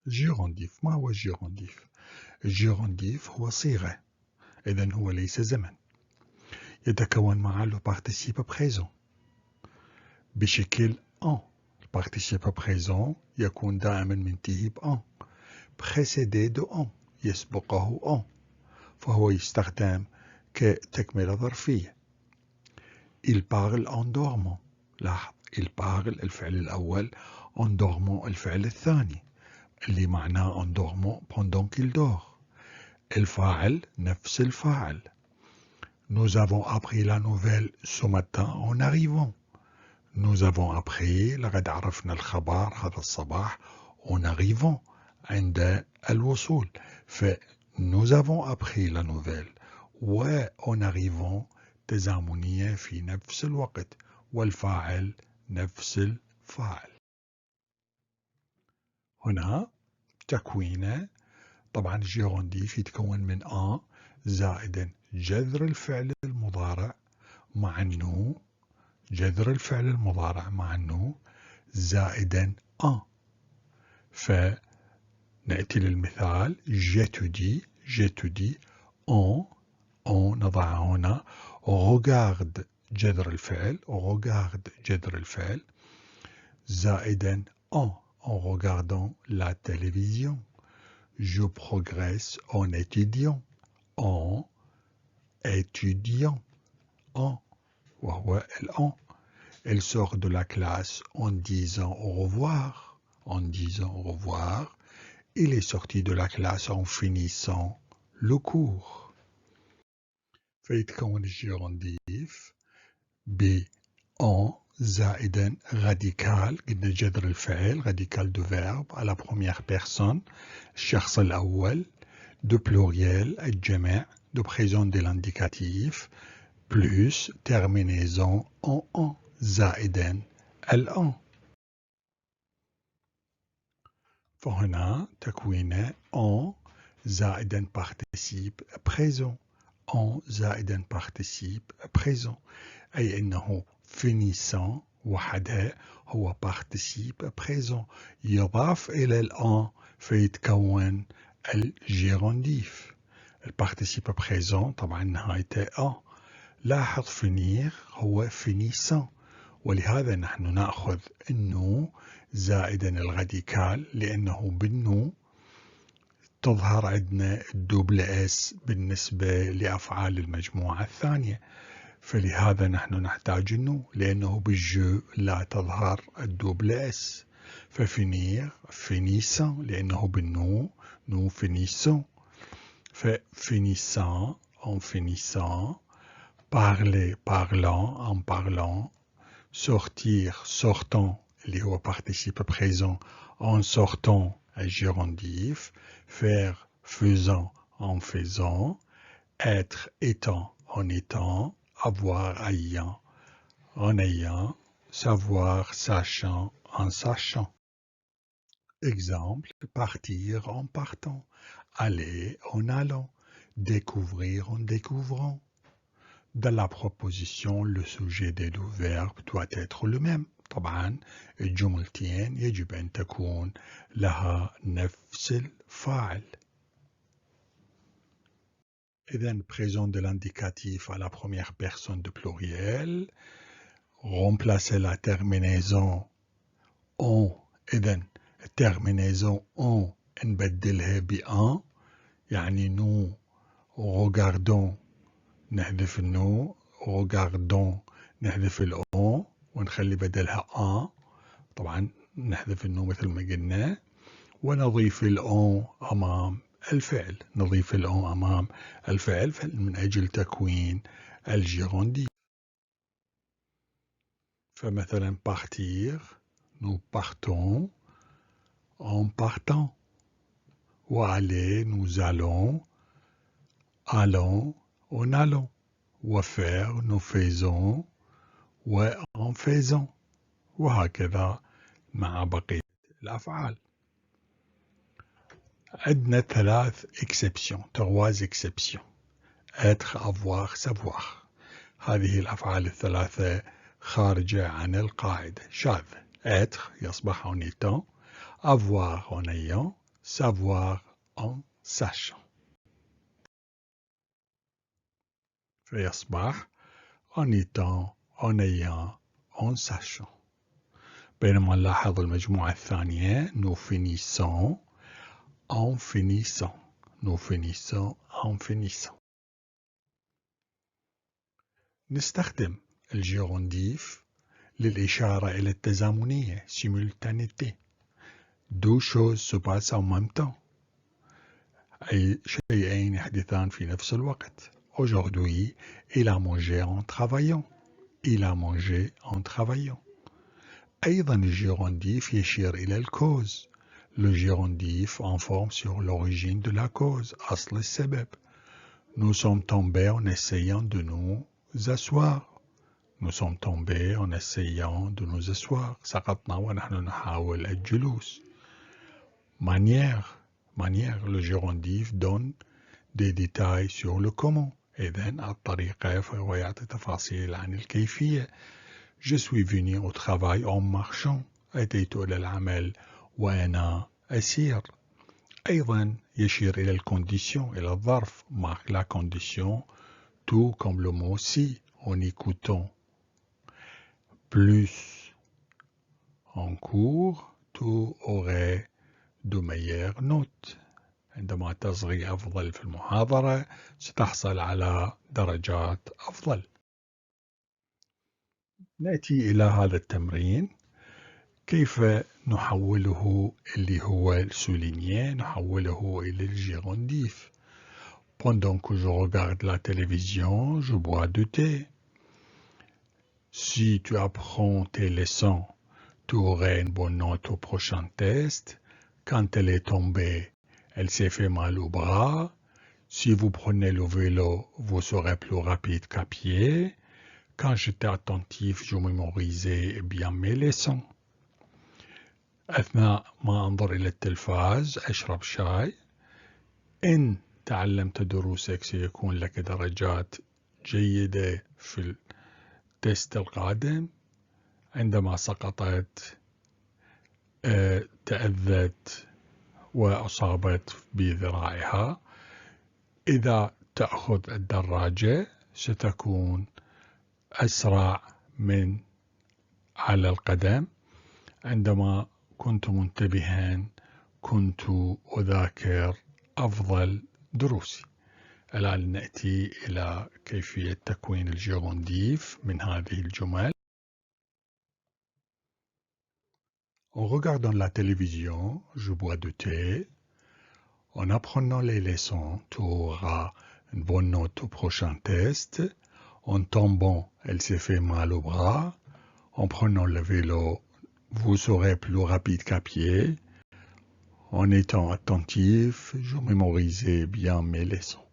الجيرونديف. ما هو الجيرونديف؟ الجيرونديف هو صيغة، إذن هو ليس زمن، يتكون مع le participe présent بشكل en. le participe présent يكون دائما منتهي ب en précédé de en، يسبقه en، فهو يستخدم كتكملة ظرفية. il parle en dormant. لاحظ، il parle الفعل الأول، en dormant الفعل الثاني اللي معناه en dormant pendant qu'il dort. الفاعل نفس الفاعل. Nous avons appris la nouvelle ce matin en arrivant. Nous avons appris، لقد عرفنا الخبر هذا الصباح en arrivant عند الوصول. ف nous avons appris la nouvelle و en arrivant تزامنية في نفس الوقت، والفاعل نفس الفاعل. هنا تكوينه، طبعا الجيرونديف يتكون من ان زائدا جذر الفعل المضارع مع النو، جذر الفعل المضارع مع النو زائدا ان. فنأتي للمثال j'étudie on نضع هنا regarde جذر الفعل زائدا en regardant la télévision. Je progresse en étudiant وهو الان. Elle sort de la classe en disant au revoir. Il est sorti de la classe en finissant le cours. فيتكون الجيرونديف ب en زائدا radical، قلنا جذر الفعل radical de verbe à la première personne الشخص الأول، de pluriel الجمع، de présent de l'indicatif plus terminaison en زائدا الآن. فهنا تكوينه en زائدا participe présent، en زائدا participe présent، أي أنه finissant وحدها هو participe présent يضاف إلى الآن فيتكون الجيرونديف. الparticipe présent طبعا نهايته en. لاحظ finir هو finissant، ولهذا نحن نأخذ النو زائدا الراديكال، لأنه بالنو تظهر عندنا الدوبل اس بالنسبة لأفعال المجموعة الثانية، فلهذا نحن نحتاج النو، لأنه بالجو لا تظهر الدوبل اس. ففينير finissant لأنه بالنو نو finissant. فfinissant en finissant، parler parlant en parlant، sortir sortant اللي هو participe présent en sortant الجيرونديف، faire faisant en faisant، être étant en étant، avoir ayant en ayant، savoir sachant en sachant. Exemple, partir en partant، aller en allant، découvrir en découvrant. Dans la proposition, le sujet des deux verbes doit être le même. طبعا الجملتين يجب أن تكون لها نفس الفاعل. إذن présent de l'indicatif à la première personne de pluriel، remplacer la terminaison en. إذن terminaison en نبدلها بأن، يعني nous regardons نحذف النو، regardons نحذف الأون ونخلي بدلها ان. طبعا نحذف النو مثل ما قلنا، ونضيف الأون أمام الفعل، من أجل تكوين الجيرونديف. فمثلا partir nous partons en partant، وaller nous allons en allant، وfaire nous faisons وen faisant، وهكذا مع بقية الأفعال. عندنا trois exceptions: être، avoir، savoir. هذه الأفعال الثلاثة خارجة عن القاعدة، شاذة. être يصبح en étant، avoir en ayant، savoir en sachant. فيصبح en étant, en ayant, en sachant. بينما نلاحظ المجموعة الثانية nous finissons en finissant. Nous finissons en finissant. نستخدم الجيرونديف للإشارة إلى التزامنية simultanéité. Deux choses se passent en même temps. أي شيئين يحدثان في نفس الوقت. Aujourd'hui, il a mangé en travaillant. Il a mangé en travaillant. أيضا الجيرونديف يشير إلى الكوز. Le gérondif informe sur l'origine de la cause, أصل السبب. Nous sommes tombés en essayant de nous asseoir. Nous sommes tombés en essayant de nous asseoir. سقطنا ونحن نحاول الجلوس. Manière, le gérondif donne des détails sur le comment. إذن الطريقة فهو يعطي تفاصيل عن الكيفية. Je suis venu au travail en marchant. أتيت إلى العمل وأنا أسير. أيضا يشير إلى الكونديسيون إلى الظرف. marque la condition tout comme le mot si en écoutant. Plus en cours tu aurais de meilleures notes. عندما تصغي أفضل في المحاضرة ستحصل على درجات أفضل. نأتي إلى هذا التمرين. كيف نحوله اللي هو السولينيé نحوله إلى الجيرونديف. Pendant que je regarde la télévision, je bois du thé. Si tu apprends tes leçons, tu aurais une bonne note au prochain test. Quand elle est tombée, elle s'est fait mal au bras. Si vous prenez le vélo, vous serez plus rapide qu'à pied. Quand j'étais attentif, je mémorisais bien mes leçons. أثناء ما أنظر إلى التلفاز أشرب شاي. إن تعلمت دروسك سيكون لك درجات جيدة في التست القادم. عندما سقطت تأذت وأصابت بذراعها. إذا تأخذ الدراجة ستكون أسرع من على القدم. عندما كنت منتبها كنت أذاكر أفضل دروسي. الآن نأتي إلى كيفية تكوين الجيرونديف من هذه الجمل. En regardant la télévision, je bois du thé. En apprenant les leçons, tu auras une bonne note au prochain test. En tombant, elle s'est fait mal au bras. En prenant le vélo, vous serez plus rapide qu'à pied. En étant attentif, je mémorisais bien mes leçons.